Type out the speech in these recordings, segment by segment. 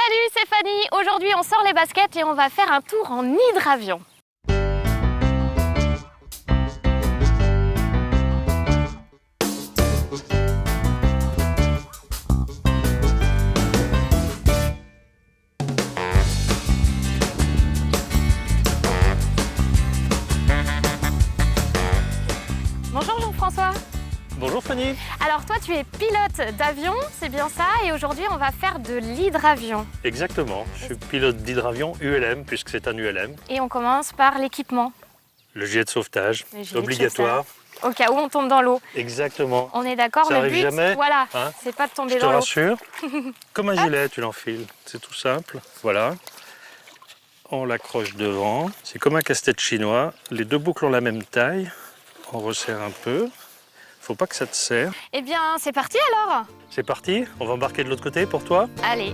Salut, c'est Fanny. Aujourd'hui, on sort les baskets et on va faire un tour en hydravion. Bonjour Jean-François. Bonjour Fanny. Alors toi tu es pilote d'avion, c'est bien ça, et aujourd'hui on va faire de l'hydravion. Exactement, je suis pilote d'hydravion ULM puisque c'est un ULM. Et on commence par l'équipement. Le gilet de sauvetage, Le gilet de obligatoire. Au cas où on tombe dans l'eau. Exactement. On est d'accord, Ça le arrive but, jamais, voilà, hein. c'est pas de tomber Je te dans l'eau. rassure, comme un gilet tu l'enfiles, c'est tout simple. Voilà, on l'accroche devant, c'est comme un casse-tête chinois. Les deux boucles ont la même taille, on resserre un peu. Faut pas que ça te serre. Eh bien, c'est parti alors. C'est parti, on va embarquer de l'autre côté pour toi. Allez.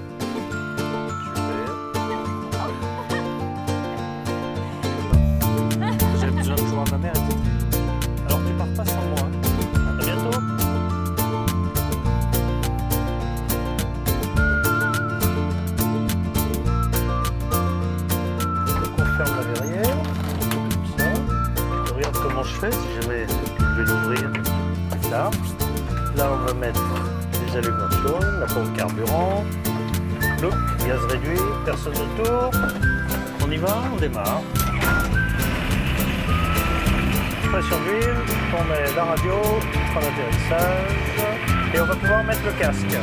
J'ai besoin de joindre ma mère. Alors tu pars pas sans moi. À bientôt. Donc on ferme la verrière, comme ça. Regarde comment je fais, si jamais je vais l'ouvrir. Là. Là on va mettre les allumations, la pompe carburant. Look, gaz réduit, personne autour. On y va, on démarre. Pression d'huile, on met la radio, point d'atterrissage et on va pouvoir mettre le casque.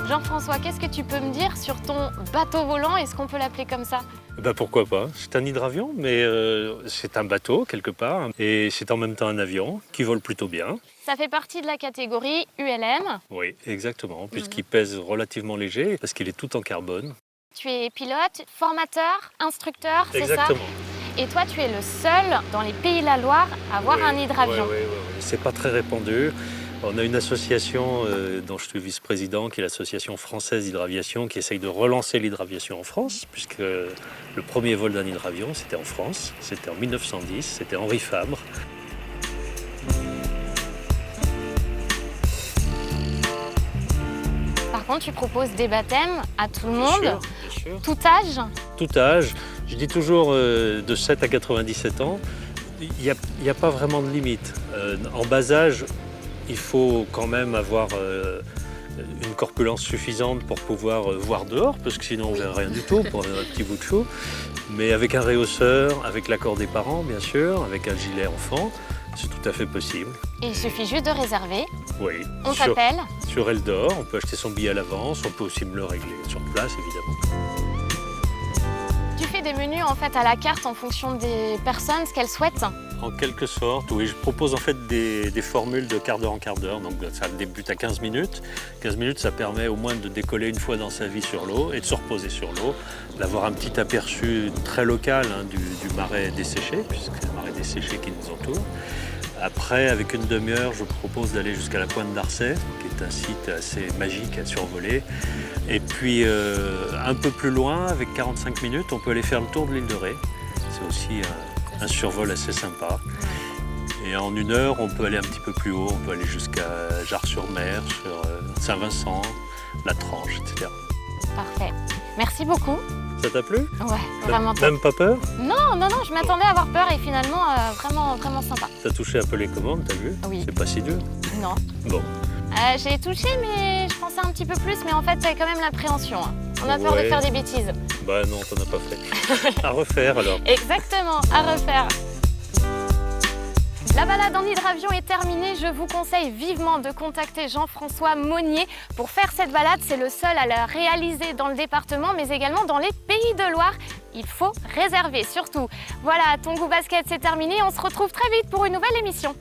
Jean-François, qu'est-ce que tu peux me dire sur ton bateau volant? Est-ce qu'on peut l'appeler comme ça? Ben pourquoi pas, c'est un hydravion, mais c'est un bateau quelque part, et c'est en même temps un avion qui vole plutôt bien. Ça fait partie de la catégorie ULM. Oui, exactement, puisqu'il pèse relativement léger, parce qu'il est tout en carbone. Tu es pilote, formateur, instructeur, c'est ça? Exactement. Et toi, tu es le seul dans les Pays de la Loire à avoir un hydravion. Oui. C'est pas très répandu. On a une association dont je suis vice-président, qui est l'association française d'hydraviation, qui essaye de relancer l'hydraviation en France, puisque le premier vol d'un hydravion, c'était en France, c'était en 1910, c'était Henri Fabre. Par contre, tu proposes des baptêmes à tout le monde, Bien sûr. tout âge. Tout âge, je dis toujours de 7 à 97 ans, il n'y a pas vraiment de limite. En bas âge, il faut quand même avoir une corpulence suffisante pour pouvoir voir dehors, parce que sinon on ne verra rien du tout pour un petit bout de chou. Mais avec un réhausseur, avec l'accord des parents bien sûr, avec un gilet enfant, c'est tout à fait possible. Et il suffit juste de réserver. Oui. On t'appelle. Sur Eldor, on peut acheter son billet à l'avance, on peut aussi me le régler sur place évidemment. Tu fais des menus en fait à la carte en fonction des personnes, ce qu'elles souhaitent. En quelque sorte, oui. Je propose en fait des formules de quart d'heure en quart d'heure. Donc ça débute à 15 minutes. 15 minutes, ça permet au moins de décoller une fois dans sa vie sur l'eau et de se reposer sur l'eau, d'avoir un petit aperçu très local du marais desséché, puisque c'est le marais desséché qui nous entoure. Après, avec une demi-heure, je propose d'aller jusqu'à la pointe d'Arcet, qui est un site assez magique à survoler. Et puis, un peu plus loin, avec 45 minutes, on peut aller faire le tour de l'île de Ré. C'est aussi un survol assez sympa. Et en une heure, on peut aller un petit peu plus haut, on peut aller jusqu'à Jars-sur-Mer, sur Saint-Vincent, La Tranche, etc. Parfait. Merci beaucoup. Ça t'a plu? Ouais, vraiment top. Même pas peur? Non, je m'attendais à avoir peur et finalement, vraiment sympa. T'as touché un peu les commandes, t'as vu? Oui. C'est pas si dur? Non. Bon. J'ai touché, mais je pensais un petit peu plus, mais en fait, c'est quand même l'appréhension. Hein. On a peur de Ouais. faire des bêtises. Bah non, t'en as pas fait. À refaire alors. Exactement, à refaire. La balade en hydravion est terminée. Je vous conseille vivement de contacter Jean-François Monnier pour faire cette balade. C'est le seul à la réaliser dans le département, mais également dans les Pays de Loire. Il faut réserver surtout. Voilà, Ton Goût Basket, c'est terminé. On se retrouve très vite pour une nouvelle émission.